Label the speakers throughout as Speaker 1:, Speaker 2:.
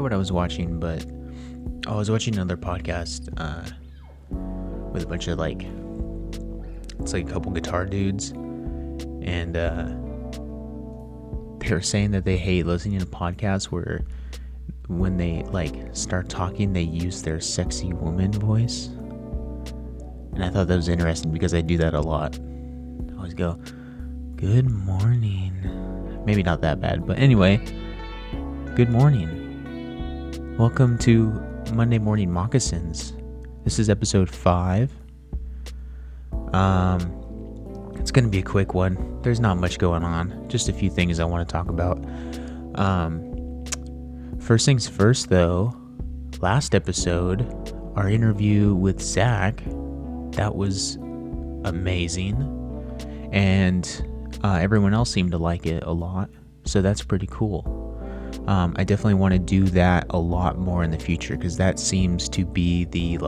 Speaker 1: what I was watching, but I was watching another podcast with a bunch of it's like a couple guitar dudes, and they were saying that they hate listening to podcasts where when they start talking, they use their sexy woman voice. And I thought that was interesting because I do that a lot. I always go, "Good morning." Maybe not that bad, but anyway, good morning. Welcome to Monday Morning Moccasins. This is episode 5. It's going to be a quick one. There's not much going on. Just a few things I want to talk about. First things first, though. Last episode, our interview with Zach, that was amazing. And everyone else seemed to like it a lot. So that's pretty cool. I definitely want to do that a lot more in the future because that seems to be the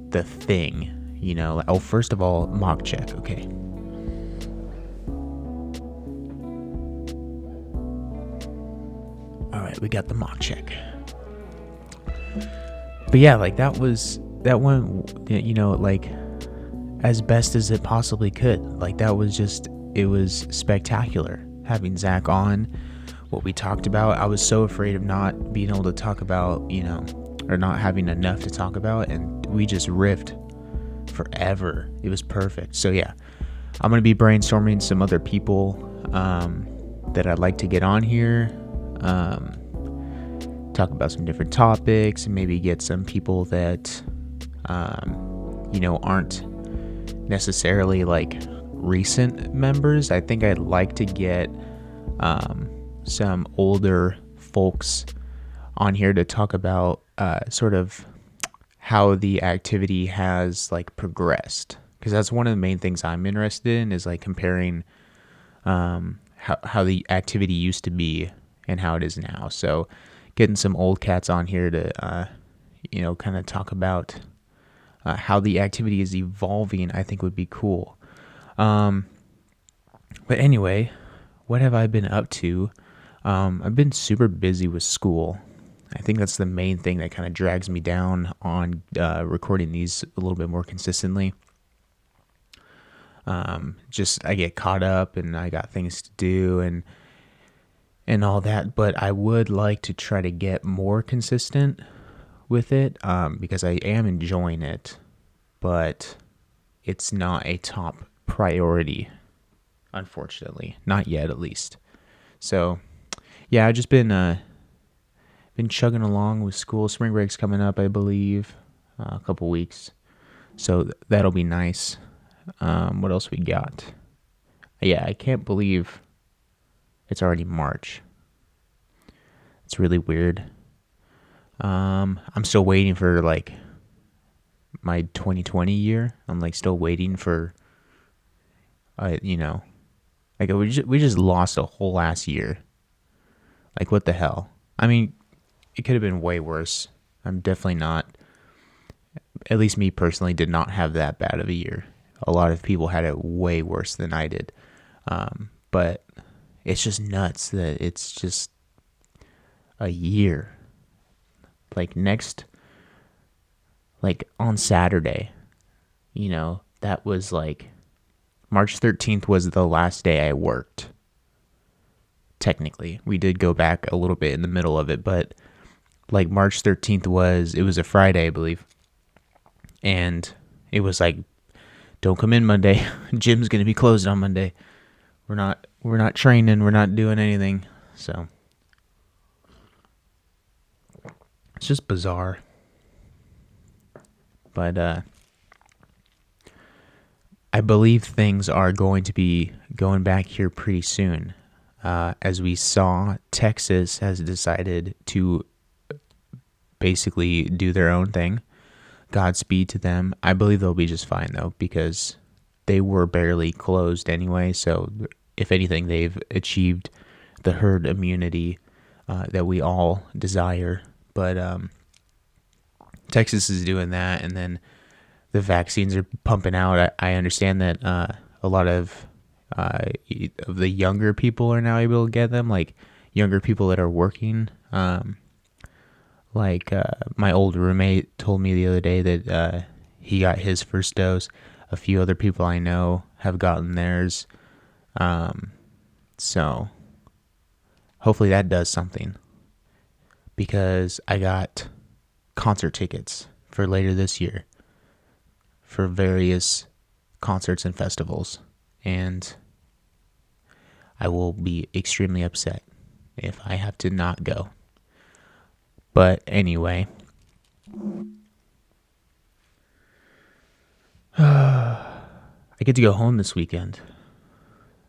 Speaker 1: the thing, you know. Oh, first of all, mock check. Okay. All right, we got the mock check. But yeah, that went, you know, as best as it possibly could. It was spectacular having Zach on. What we talked about, I was so afraid of not being able to talk about, you know, or not having enough to talk about, and we just riffed forever. It was perfect. So yeah, I'm going to be brainstorming some other people that I'd like to get on here, talk about some different topics, and maybe get some people that you know, aren't necessarily recent members. I think I'd like to get some older folks on here to talk about sort of how the activity has progressed, because that's one of the main things I'm interested in, is comparing how the activity used to be and how it is now. So getting some old cats on here to you know, kind of talk about how the activity is evolving, I think would be cool. But anyway, what have I been up to? I've been super busy with school. I think that's the main thing that kind of drags me down on recording these a little bit more consistently. I get caught up and I got things to do and all that, but I would like to try to get more consistent with it because I am enjoying it, but it's not a top priority, unfortunately. Not yet, at least. So, yeah, I've just been chugging along with school. Spring break's coming up, I believe, a couple weeks. So that'll be nice. What else we got? Yeah, I can't believe it's already March. It's really weird. I'm still waiting for my 2020 year. I'm still waiting for you know, we just lost a whole last year. What the hell? I mean, it could have been way worse. I'm definitely not, at least me personally, did not have that bad of a year. A lot of people had it way worse than I did. But it's just nuts that it's just a year. On Saturday, you know, that was March 13th was the last day I worked. Technically, we did go back a little bit in the middle of it, but March 13th it was a Friday, I believe. And it was don't come in Monday. Gym's going to be closed on Monday. We're not training, we're not doing anything. So it's just bizarre. But I believe things are going to be going back here pretty soon. As we saw, Texas has decided to basically do their own thing. Godspeed to them. I believe they'll be just fine, though, because they were barely closed anyway. So if anything, they've achieved the herd immunity that we all desire. But Texas is doing that, and then the vaccines are pumping out. I understand that a lot of the younger people are now able to get them. younger people that are working. My old roommate told me the other day that he got his first dose. A few other people I know have gotten theirs. So hopefully that does something, because I got concert tickets for later this year for various concerts and festivals, and I will be extremely upset if I have to not go. But anyway, I get to go home this weekend.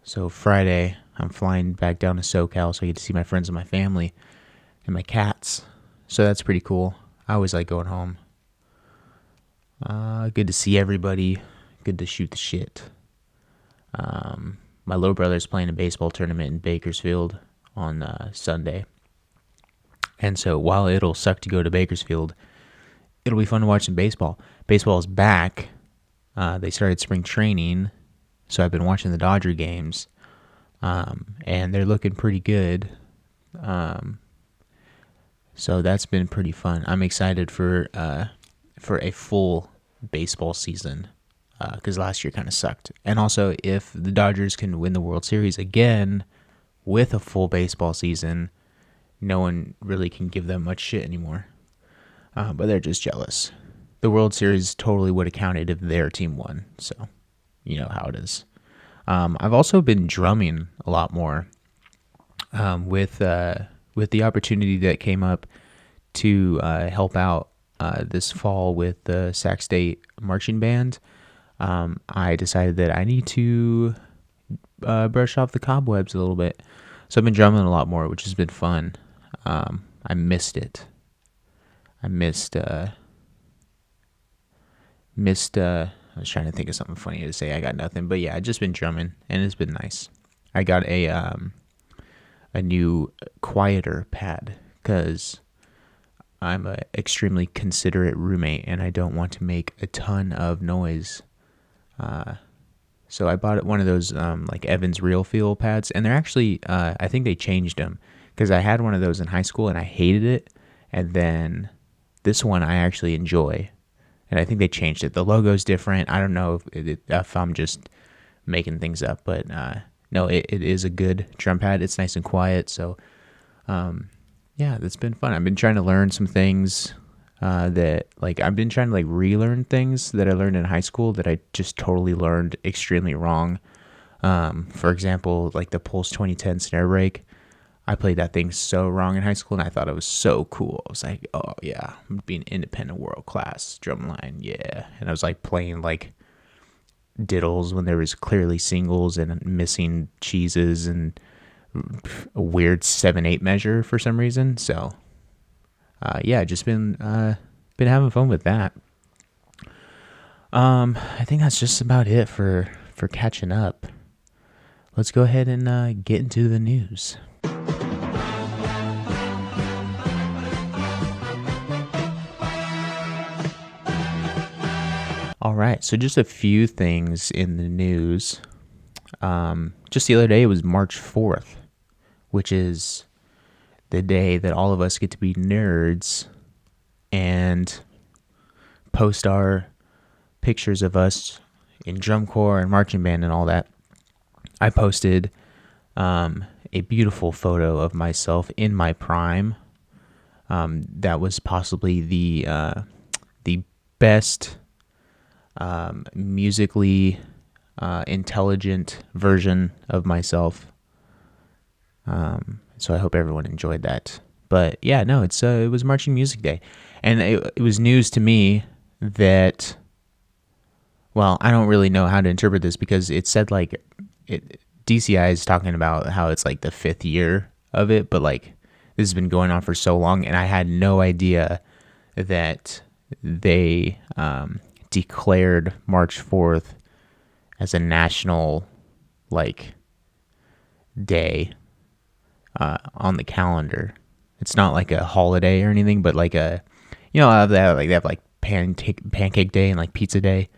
Speaker 1: So Friday, I'm flying back down to SoCal, so I get to see my friends and my family and my cats. So that's pretty cool. I always like going home. Good to see everybody. Good to shoot the shit. My little brother's playing a baseball tournament in Bakersfield on Sunday. And so while it'll suck to go to Bakersfield, it'll be fun to watch some baseball. Baseball is back. They started spring training, so I've been watching the Dodger games, and they're looking pretty good. So that's been pretty fun. I'm excited for a full baseball season, because last year kind of sucked. And also, if the Dodgers can win the World Series again with a full baseball season, no one really can give them much shit anymore. But they're just jealous. The World Series totally would have counted if their team won. So, you know how it is. I've also been drumming a lot more with the opportunity that came up to help out this fall with the Sac State marching band. I decided that I need to brush off the cobwebs a little bit. So I've been drumming a lot more, which has been fun. I missed it. I was trying to think of something funny to say. I got nothing, but yeah, I've just been drumming, and it's been nice. I got a new quieter pad, because I'm an extremely considerate roommate, and I don't want to make a ton of noise. So I bought one of those like Evans Real Feel pads, and they're actually I think they changed them, because I had one of those in high school and I hated it, and then this one I actually enjoy, and I think they changed it. The logo's different. I don't know if I'm just making things up, but no, it is a good drum pad. It's nice and quiet, so yeah, that's been fun. I've been trying to learn some things I've been trying to relearn things that I learned in high school that I just totally learned extremely wrong. For example, like the Pulse 2010 snare break. I played that thing so wrong in high school, and I thought it was so cool. I was like, oh yeah, I'm being independent world class drumline, yeah. And I was like playing like diddles when there was clearly singles and missing cheeses and a weird 7/8 measure for some reason. So yeah, just been having fun with that. I think that's just about it for catching up. Let's go ahead and get into the news. All right, so just a few things in the news. Just the other day, it was March 4th, which is the day that all of us get to be nerds and post our pictures of us in drum corps and marching band and all that. I posted a beautiful photo of myself in my prime. That was possibly the best musically intelligent version of myself. So I hope everyone enjoyed that. But yeah, no, it was Marching Music Day, and it was news to me that, well, I don't really know how to interpret this, because it said DCI is talking about how it's like the 5th year of it, but like this has been going on for so long, and I had no idea that they declared March 4th as a national day on the calendar. It's not like a holiday or anything, but like a, they have pancake day and like pizza day.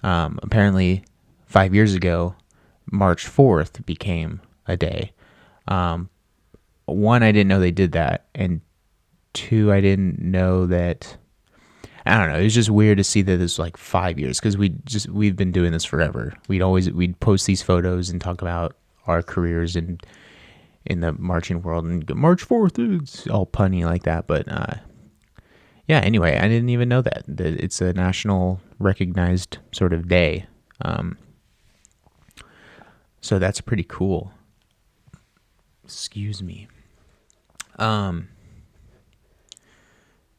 Speaker 1: Apparently 5 years ago, March 4th became a day. one, I didn't know they did that, and two, I didn't know that. I don't know. It was just weird to see that it's like 5 years, because we've been doing this forever. We'd post these photos and talk about our careers in the marching world and go, March 4th. It's all punny like that, but yeah. Anyway, I didn't even know that it's a national recognized sort of day. So that's pretty cool. Excuse me.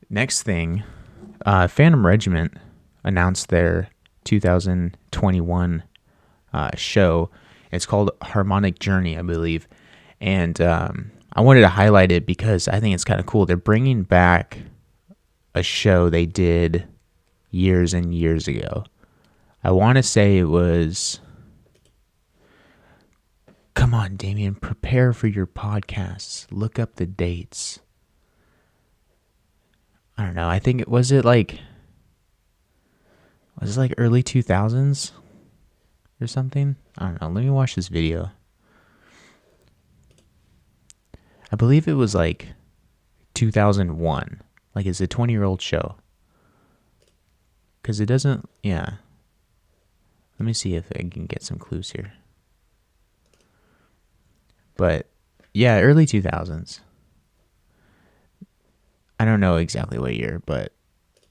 Speaker 1: Next thing, Phantom Regiment announced their 2021 show. It's called Harmonic Journey, I believe. And I wanted to highlight it because I think it's kind of cool. They're bringing back a show they did years and years ago. I want to say it was... Come on, Damien, prepare for your podcasts. Look up the dates. I don't know. I think it was like early 2000s or something? I don't know. Let me watch this video. I believe it was like 2001. Like, it's a 20-year-old show. Because it doesn't... Yeah. Let me see if I can get some clues here. But, yeah, early 2000s. I don't know exactly what year, but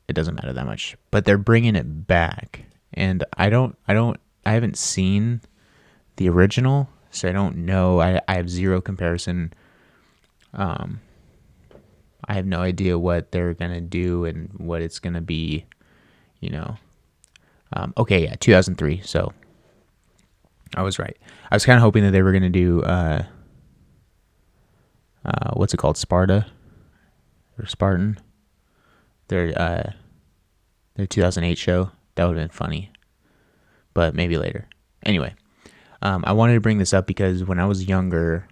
Speaker 1: it doesn't matter that much. But they're bringing it back. And I haven't seen the original, so I don't know. I have zero comparison. I have no idea what they're going to do and what it's going to be, you know. Okay, yeah, 2003, so I was right. I was kind of hoping that they were going to do, what's it called, Sparta? Or Spartan? Their 2008 show. That would have been funny. But maybe later. Anyway, I wanted to bring this up because when I was younger,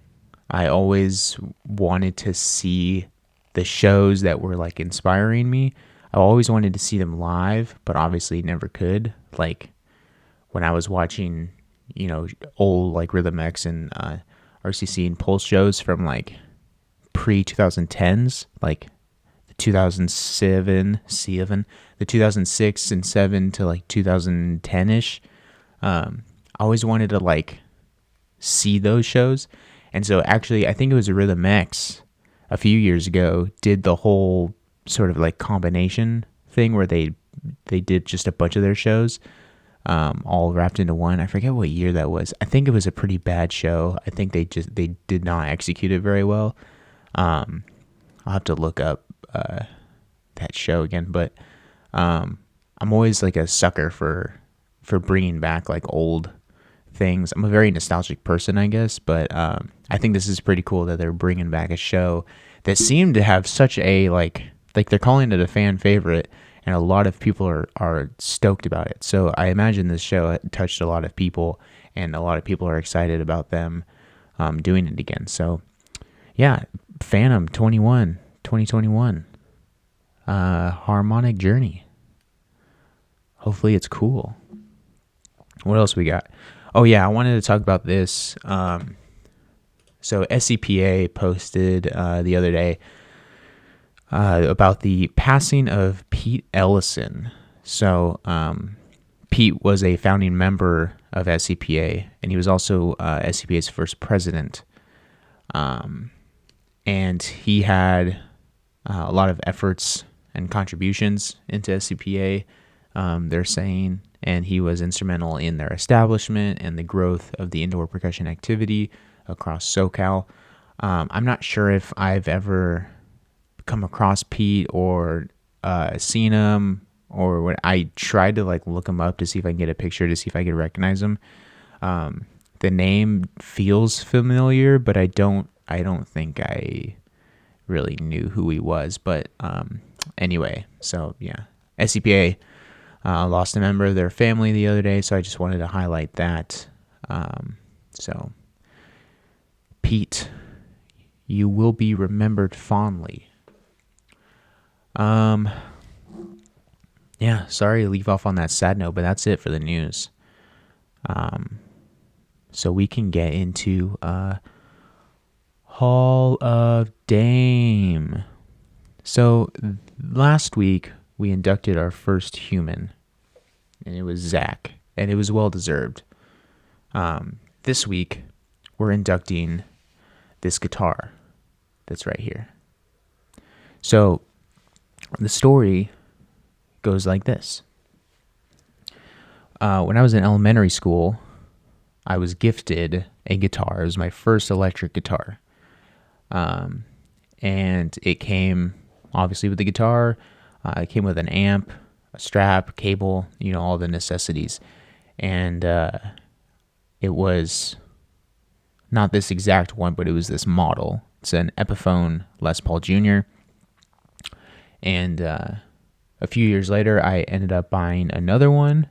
Speaker 1: I always wanted to see the shows that were like inspiring me. I always wanted to see them live, but obviously never could. Like when I was watching, you know, old like Rhythm X and RCC and Pulse shows from like pre-2010s, like the 2007, the 2006 and 7 to like 2010-ish. I always wanted to like see those shows. And so actually, I think it was Rhythm X a few years ago did the whole sort of like combination thing where they did just a bunch of their shows all wrapped into one. I forget what year that was. I think it was a pretty bad show. I think they did not execute it very well. I'll have to look up that show again, but I'm always like a sucker for bringing back like old things. I'm a very nostalgic person, I guess, but I think this is pretty cool that they're bringing back a show that seemed to have such a like they're calling it a fan favorite, and a lot of people are stoked about it. So I imagine this show touched a lot of people, and a lot of people are excited about them doing it again. So yeah, Phantom 2021, Harmonic Journey. Hopefully it's cool. What else we got? Oh yeah, I wanted to talk about this. So SCPA posted the other day about the passing of Pete Ellison. So Pete was a founding member of SCPA, and he was also SCPA's first president. And he had a lot of efforts and contributions into SCPA, they're saying, and he was instrumental in their establishment and the growth of the indoor percussion activity across SoCal. I'm not sure if I've ever come across Pete or seen him, or what. I tried to like look him up to see if I can get a picture to see if I could recognize him. The name feels familiar, but I don't think I really knew who he was. But anyway, so yeah, SCPA lost a member of their family the other day, so I just wanted to highlight that. So Pete, you will be remembered fondly. Yeah, sorry to leave off on that sad note, but that's it for the news. So we can get into Hall of Dame. So last week we inducted our first human, and it was Zach, and it was well deserved. This week we're inducting this guitar that's right here. So the story goes like this. When I was in elementary school, I was gifted a guitar. It was my first electric guitar. And it came obviously with the guitar. It came with an amp, a strap, cable, all the necessities. And it was not this exact one, but it was this model. It's an Epiphone Les Paul Jr. And a few years later, I ended up buying another one.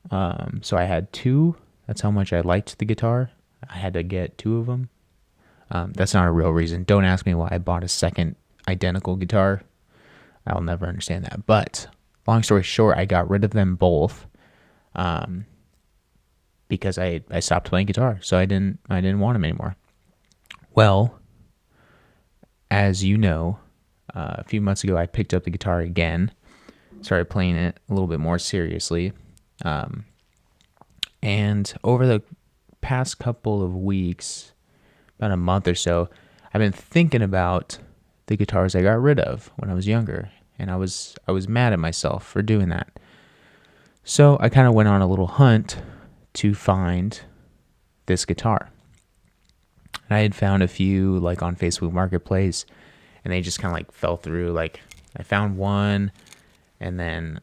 Speaker 1: So I had two. That's how much I liked the guitar. I had to get two of them. That's not a real reason. Don't ask me why I bought a second identical guitar. I'll never understand that. But long story short, I got rid of them both because I stopped playing guitar. So I didn't want them anymore. Well, as you know, a few months ago, I picked up the guitar again, started playing it a little bit more seriously. And over the past couple of weeks, about a month or so, I've been thinking about the guitars I got rid of when I was younger, and I was mad at myself for doing that. So I kind of went on a little hunt to find this guitar. And I had found a few like on Facebook Marketplace, and they just kind of like fell through. Like I found one, and then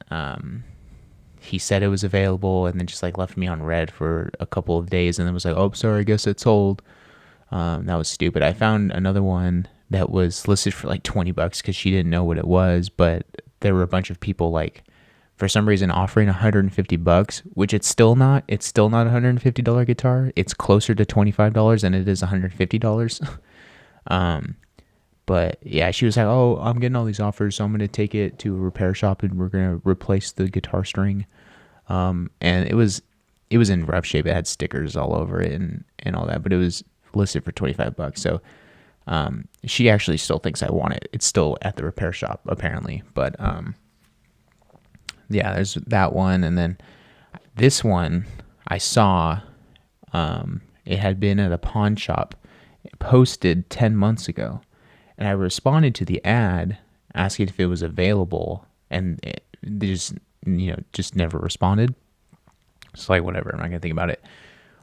Speaker 1: he said it was available, and then just like left me on red for a couple of days, and then was like, "Oh, sorry, I guess it's sold." That was stupid. I found another one that was listed for like $20 because she didn't know what it was, but there were a bunch of people like, for some reason, offering $150, which it's still not. It's still not a $150 guitar. It's closer to $25 than it is $150. But yeah, she was like, "Oh, I'm getting all these offers, so I'm going to take it to a repair shop and we're going to replace the guitar string." And it was in rough shape. It had stickers all over it and all that, but it was listed for $25. So she actually still thinks I want it. It's still at the repair shop apparently. But yeah, there's that one, and then this one I saw. It had been at a pawn shop, posted 10 months ago. And I responded to the ad asking if it was available, and they just never responded. It's like, whatever, I'm not gonna think about it.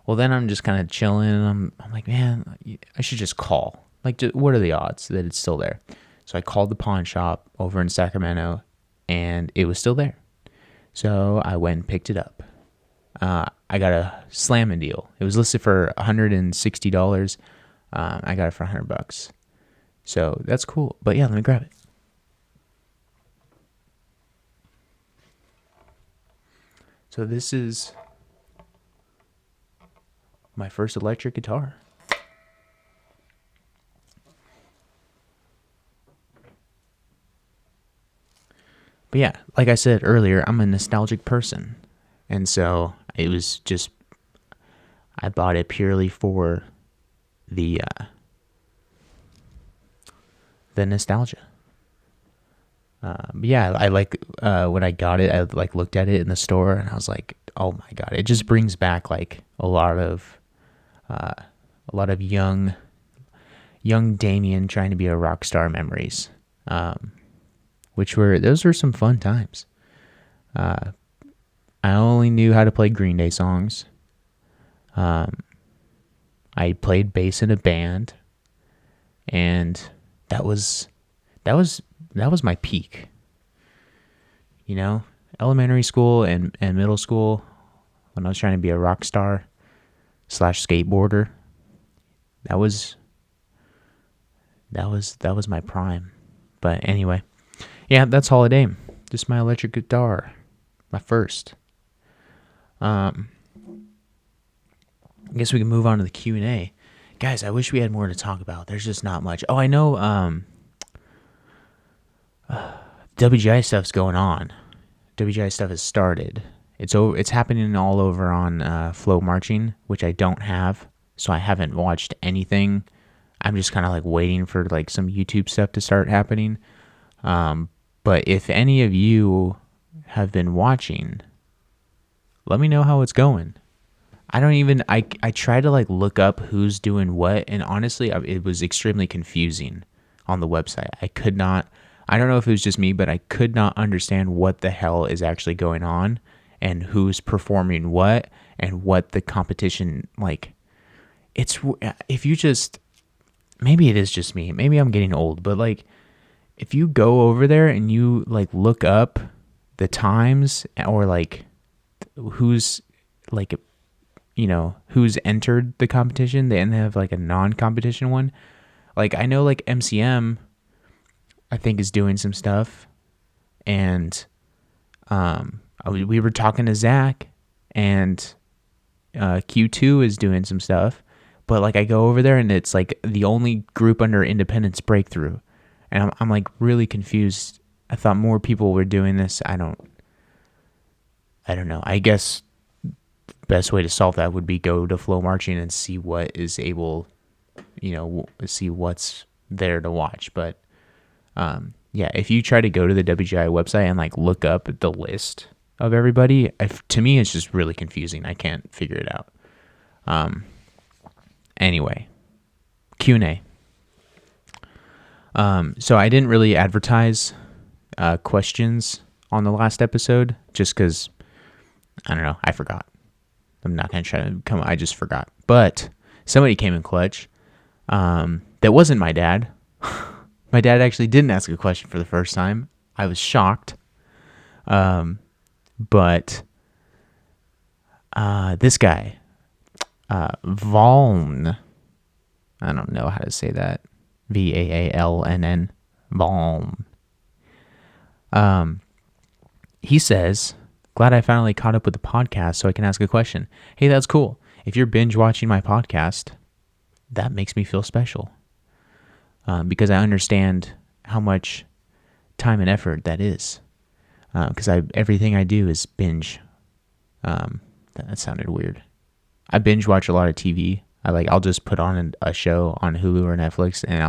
Speaker 1: Well, then I'm just kind of chilling, and I'm like, man, I should just call. Like, what are the odds that it's still there? So I called the pawn shop over in Sacramento, and it was still there. So I went and picked it up. I got a slamming deal. It was listed for $160. I got it for $100. So that's cool. But yeah, let me grab it. So this is my first electric guitar. But yeah, like I said earlier, I'm a nostalgic person. And so it was just, I bought it purely for the nostalgia. But yeah, I like when I got it, I like looked at it in the store and I was like, oh my God, it just brings back like a lot of young Damien trying to be a rock star memories. Those were some fun times. I only knew how to play Green Day songs. I played bass in a band, and that was my peak. Elementary school and middle school, when I was trying to be a rock star / skateboarder, that was my prime. But anyway, yeah, that's Hall of Dame. Just my electric guitar, my first. I guess we can move on to the Q&A. Guys, I wish we had more to talk about. There's just not much. Oh, I know WGI stuff's going on. WGI stuff has started. It's happening all over on Flow Marching, which I don't have, so I haven't watched anything I'm just kind of like waiting for like some YouTube stuff to start happening. But if any of you have been watching, let me know how it's going. I try to like look up who's doing what, and honestly, it was extremely confusing on the website. I don't know if it was just me, but I could not understand what the hell is actually going on and who's performing what and what the competition, like, if you just, maybe it is just me, maybe I'm getting old, but like, if you go over there and you like look up the times or like who's like, who's entered the competition, they have like a non-competition one. Like I know like MCM, I think, is doing some stuff, and we were talking to Zach, and Q2 is doing some stuff, but like I go over there and it's like the only group under Independence Breakthrough, and I'm like really confused. I thought more people were doing this. I don't know. I guess the best way to solve that would be go to Flow Marching and see what is able, see what's there to watch. But yeah, if you try to go to the WGI website and like look up the list of everybody, to me it's just really confusing. I can't figure it out. Anyway, Q&A. So I didn't really advertise questions on the last episode just because, I don't know, I forgot. I'm not going to try to I just forgot. But somebody came in clutch. That wasn't my dad. My dad actually didn't ask a question for the first time. I was shocked. But this guy, Valn, I don't know how to say that. Vaalnn, Valn. He says, glad I finally caught up with the podcast so I can ask a question. Hey, that's cool. If you're binge watching my podcast, that makes me feel special. Because I understand how much time and effort that is. Because everything I do is binge. That sounded weird. I binge watch a lot of TV. I'll just put on a show on Hulu or Netflix, and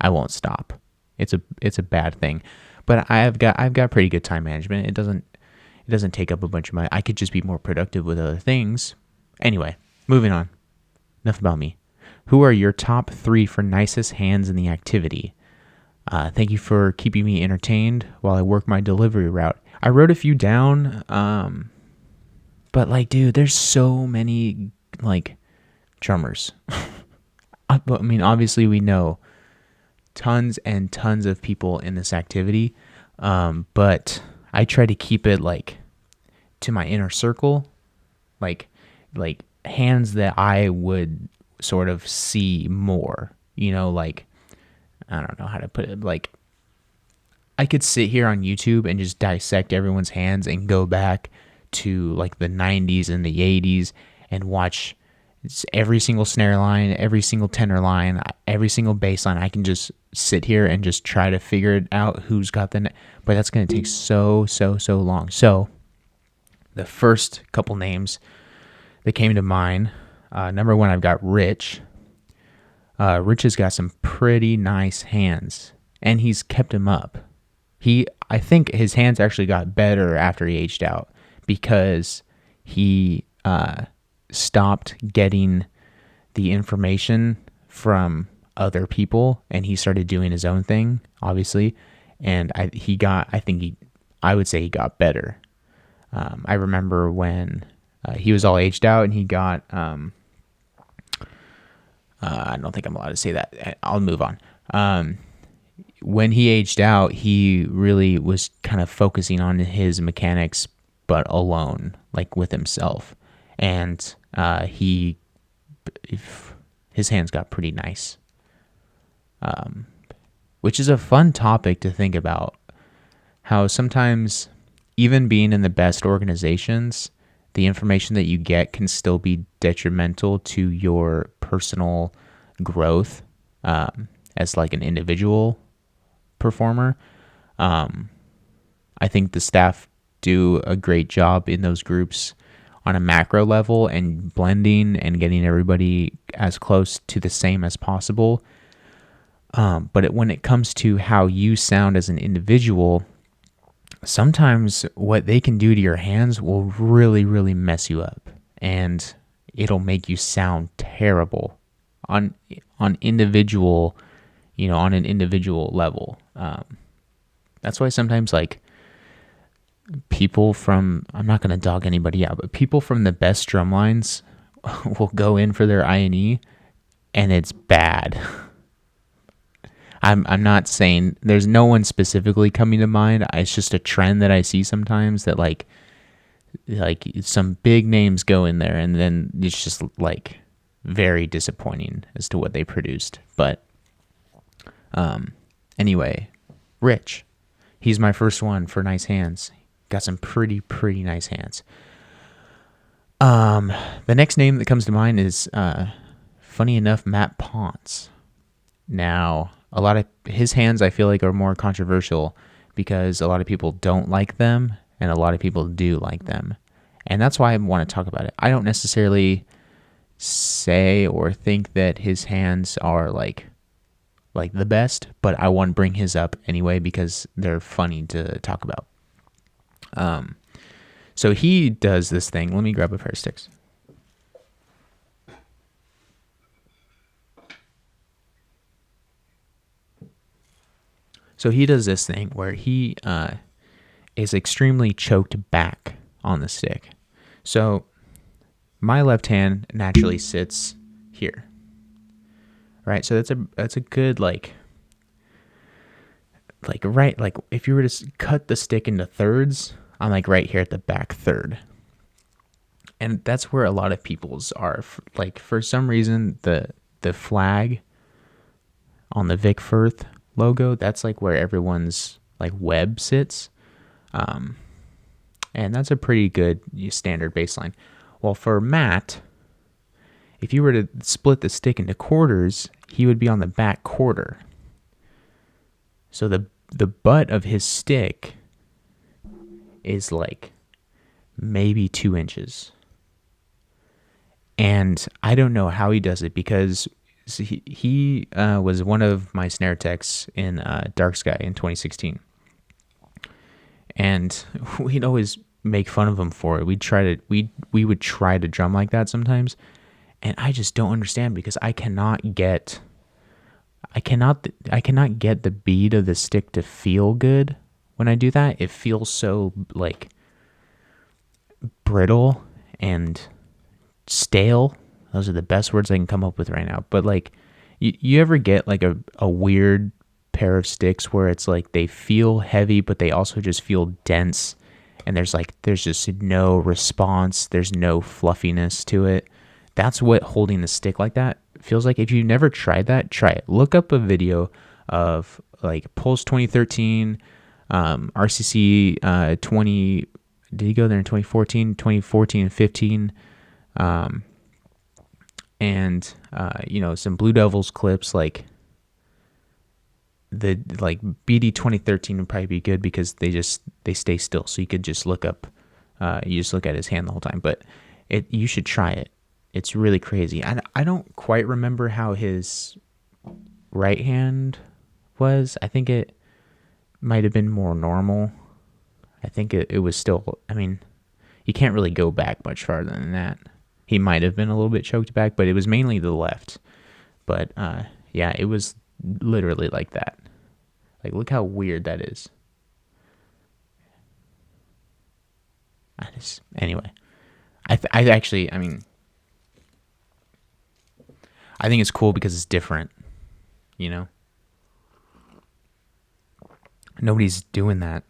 Speaker 1: I won't stop. It's a bad thing, but I've got pretty good time management. It doesn't take up a bunch of my. I could just be more productive with other things. Anyway, moving on. Enough about me. Who are your top 3 for nicest hands in the activity? Thank you for keeping me entertained while I work my delivery route. I wrote a few down, but like, dude, there's so many like drummers. I mean, obviously we know tons and tons of people in this activity, but I try to keep it like to my inner circle, like hands that I would sort of see more, like, I don't know how to put it. Like, I could sit here on YouTube and just dissect everyone's hands and go back to like the 90s and the 80s and watch every single snare line, every single tenor line, every single bass line. I can just sit here and just try to figure it out who's got but that's going to take so long. So the first couple names that came to mind, number 1, I've got Rich. Rich has got some pretty nice hands, and he's kept them up. I think his hands actually got better after he aged out because he stopped getting the information from other people, and he started doing his own thing, obviously. And I would say he got better. I remember when he was all aged out, and he got. I don't think I'm allowed to say that. I'll move on. When he aged out, he really was kind of focusing on his mechanics, but alone, like with himself. And his hands got pretty nice, which is a fun topic to think about. How sometimes, even being in the best organizations, the information that you get can still be detrimental to your personal growth as like an individual performer. I think the staff do a great job in those groups on a macro level and blending and getting everybody as close to the same as possible. But when it comes to how you sound as an individual, sometimes what they can do to your hands will really, really mess you up, and it'll make you sound terrible on individual, on an individual level. That's why sometimes like people from, I'm not going to dog anybody out, but people from the best drum lines will go in for their I&E and it's bad. I'm not saying, there's no one specifically coming to mind. It's just a trend that I see sometimes that like some big names go in there and then it's just like very disappointing as to what they produced. But anyway, Rich, he's my first one for nice hands. Got some pretty nice hands. The next name that comes to mind is funny enough, Matt Ponce. Now, a lot of his hands I feel like are more controversial because a lot of people don't like them and a lot of people do like them. And that's why I want to talk about it. I don't necessarily say or think that his hands are like the best, but I want to bring his up anyway because they're funny to talk about. So he does this thing. Let me grab a pair of sticks. So he does this thing where he is extremely choked back on the stick. So my left hand naturally sits here, right? So that's a good like if you were to cut the stick into thirds, I'm like right here at the back third. And that's where a lot of people's are. Like for some reason, the flag on the Vic Firth logo, that's like where everyone's like web sits. And that's a pretty good standard baseline. Well, for Matt, if you were to split the stick into quarters, he would be on the back quarter. So the butt of his stick is like maybe 2 inches. And I don't know how he does it because he was one of my snare techs in Dark Sky in 2016. And we'd always make fun of him for it. We would try to drum like that sometimes. And I just don't understand because I cannot get the bead of the stick to feel good when I do that. It feels so like brittle and stale. Those are the best words I can come up with right now. But like, you ever get like a weird pair of sticks where it's like they feel heavy, but they also just feel dense, and there's just no response. There's no fluffiness to it. That's what holding the stick like that feels like. If you've never tried that, try it. Look up a video of like Pulse 2013, RCC 20. Did he go there in 2014 and 15? And some Blue Devils clips, like the BD 2013 would probably be good because they stay still, so you could just look up, you just look at his hand the whole time. But you should try it. It's really crazy. I don't quite remember how his right hand was. I think it might have been more normal. I think it was still, I mean, you can't really go back much farther than that. He might have been a little bit choked back, but it was mainly the left. But yeah, it was literally like that. Like, look how weird that is. Anyway, I think it's cool because it's different, Nobody's doing that.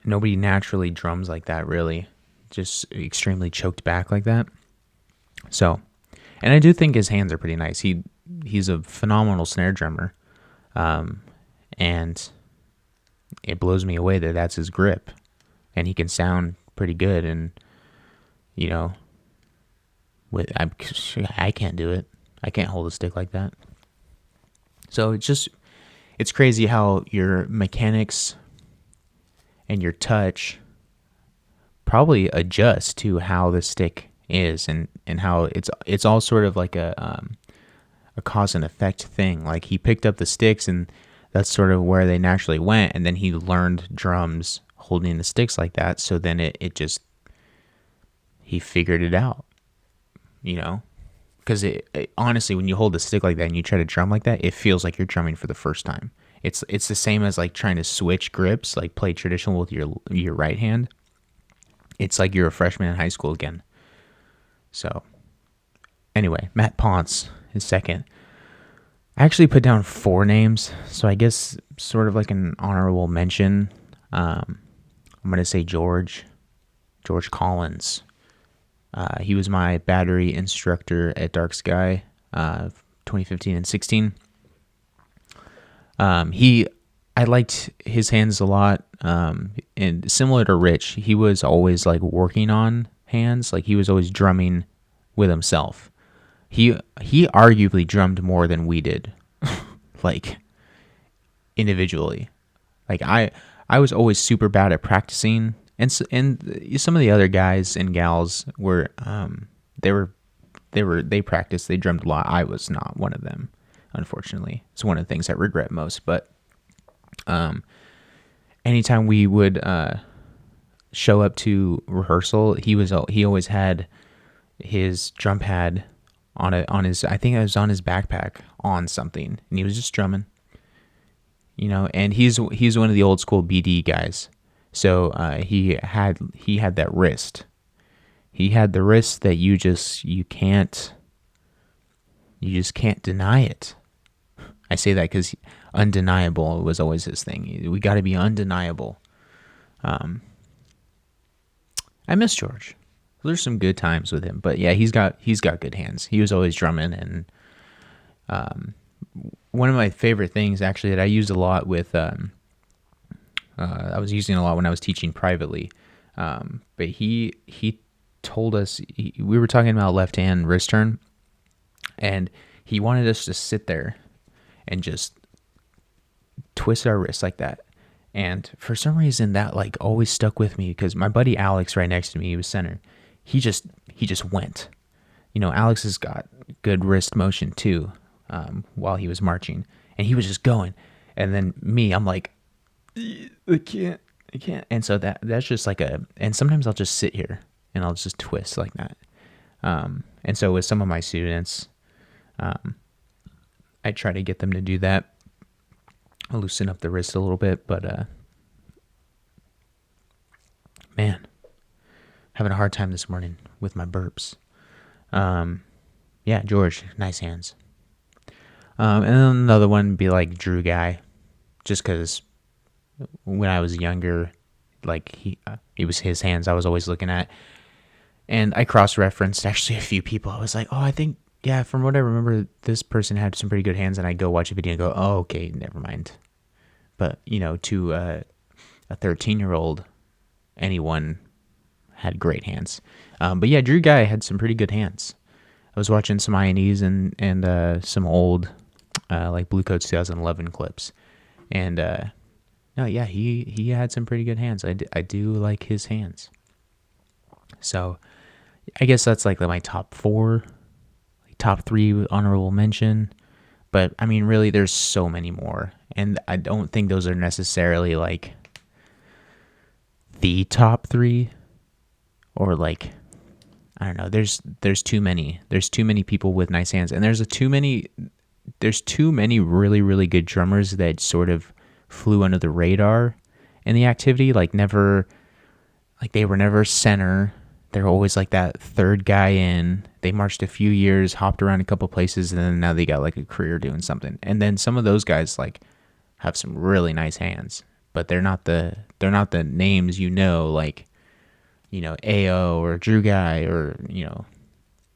Speaker 1: Nobody naturally drums like that, really. Just extremely choked back like that. So, and I do think his hands are pretty nice. He's a phenomenal snare drummer. And it blows me away that that's his grip. And he can sound pretty good. And, I can't do it. I can't hold a stick like that. So it's crazy how your mechanics and your touch probably adjust to how the stick is, and how it's all sort of like a cause and effect thing. Like he picked up the sticks, and that's sort of where they naturally went, and then he learned drums holding the sticks like that. So then it just, he figured it out, you know. Because honestly, when you hold a stick like that and you try to drum like that, it feels like you're drumming for the first time. It's the same as like trying to switch grips, like play traditional with your right hand. It's like you're a freshman in high school again. So anyway, Matt Ponce is second. I actually put down 4 names, so I guess sort of like an honorable mention. I'm gonna say George Collins. He was my battery instructor at Dark Sky, 2015 and 16. I liked his hands a lot. And similar to Rich, he was always like working on hands. Like he was always drumming with himself. He arguably drummed more than we did, like individually. Like I was always super bad at practicing, and some of the other guys and gals were they practiced, they drummed a lot. I was not one of them, unfortunately. It's one of the things I regret most. But anytime we would show up to rehearsal, he always had his drum pad on his, I think it was on his backpack, on something, and he was just drumming, you know. And he's one of the old school BD guys, so he had that wrist. He had the wrist that you just can't deny it. I say that because undeniable was always his thing. We got to be undeniable. I miss George. There's some good times with him, but yeah, he's got good hands. He was always drumming, and one of my favorite things actually that I used a lot with, I was using a lot when I was teaching privately, but he told us, we were talking about left hand wrist turn, and he wanted us to sit there and just twist our wrists like that. And for some reason that like always stuck with me, because my buddy Alex right next to me, he was center. He just went. You know, Alex has got good wrist motion too, while he was marching, and he was just going. And then me, I'm like, I can't. And so that's just like and sometimes I'll just sit here and I'll just twist like that. And so with some of my students, I try to get them to do that. I'll loosen up the wrist a little bit, but man, having a hard time this morning with my burps. Yeah, George, nice hands. And then another one would be like Drew Guy, just because when I was younger, like it was his hands I was always looking at, and I cross-referenced actually a few people. I was like, oh, I think, yeah, from what I remember, this person had some pretty good hands, and I go watch a video and go, oh, okay, never mind. But, you know, to a 13-year-old, anyone had great hands. But yeah, Drew Guy had some pretty good hands. I was watching some INEs and some old, like Blue Coats 2011 clips. And, no, yeah, he had some pretty good hands. I do like his hands. So I guess that's like my top 4, like top 3 honorable mention. But I mean, really, there's so many more, and I don't think those are necessarily like the top 3, or like, I don't know. There's too many. There's too many people with nice hands, and there's too many really, really good drummers that sort of flew under the radar in the activity. Like they were never center. They're always like that third guy in. They marched a few years, hopped around a couple places, and then now they got like a career doing something. And then some of those guys like have some really nice hands, but they're not the names, you know, like, you know, AO or Drew Guy or, you know,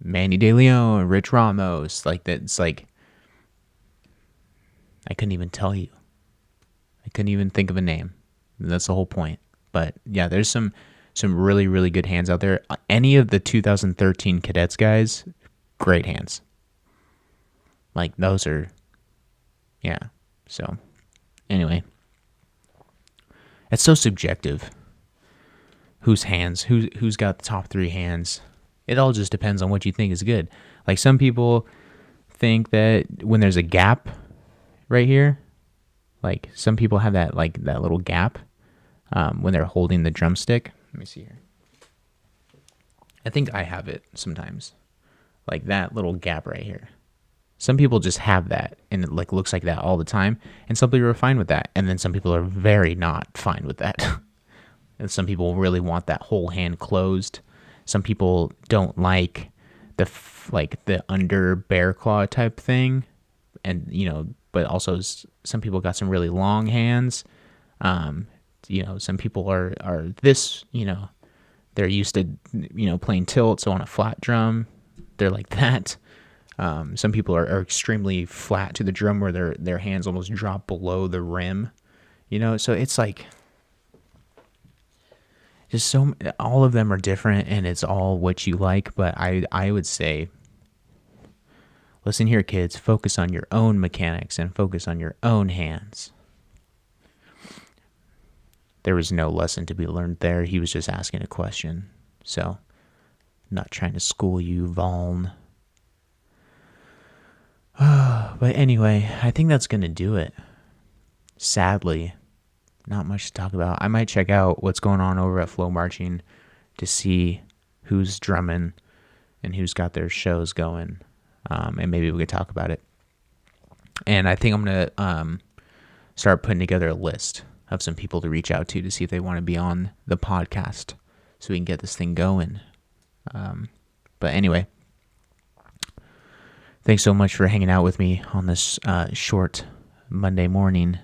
Speaker 1: Manny De Leon or Rich Ramos. Like that's like, I couldn't even tell you. I couldn't even think of a name. That's the whole point. But yeah, there's some really, really good hands out there. Any of the 2013 cadets guys, great hands. Like those are, yeah. So anyway, it's so subjective. who's got the top 3 hands. It all just depends on what you think is good. Like some people think that when there's a gap right here, like some people have that little gap when they're holding the drumstick. Let me see here. I think I have it sometimes, like that little gap right here. Some people just have that and it like looks like that all the time, and some people are fine with that, and then some people are very not fine with that. And some people really want that whole hand closed. Some people don't like the under bear claw type thing, and but also some people got some really long hands. Some people are this, they're used to playing tilt, so on a flat drum they're like that. Some people are extremely flat to the drum where their hands almost drop below the rim, so it's like just all of them are different, and it's all what you like. But I would say, listen here, kids, focus on your own mechanics and focus on your own hands. There was no lesson to be learned there. He was just asking a question. So, not trying to school you, Vaughn. But anyway, I think that's going to do it. Sadly, not much to talk about. I might check out what's going on over at Flow Marching to see who's drumming and who's got their shows going. And maybe we could talk about it. And I think I'm going to start putting together a list of some people to reach out to see if they want to be on the podcast so we can get this thing going. But anyway, thanks so much for hanging out with me on this short Monday morning.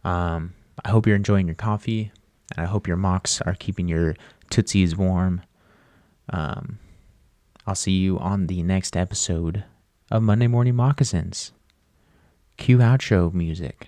Speaker 1: I hope you're enjoying your coffee, and I hope your mocs are keeping your tootsies warm. I'll see you on the next episode of Monday Morning Moccasins. Cue outro music.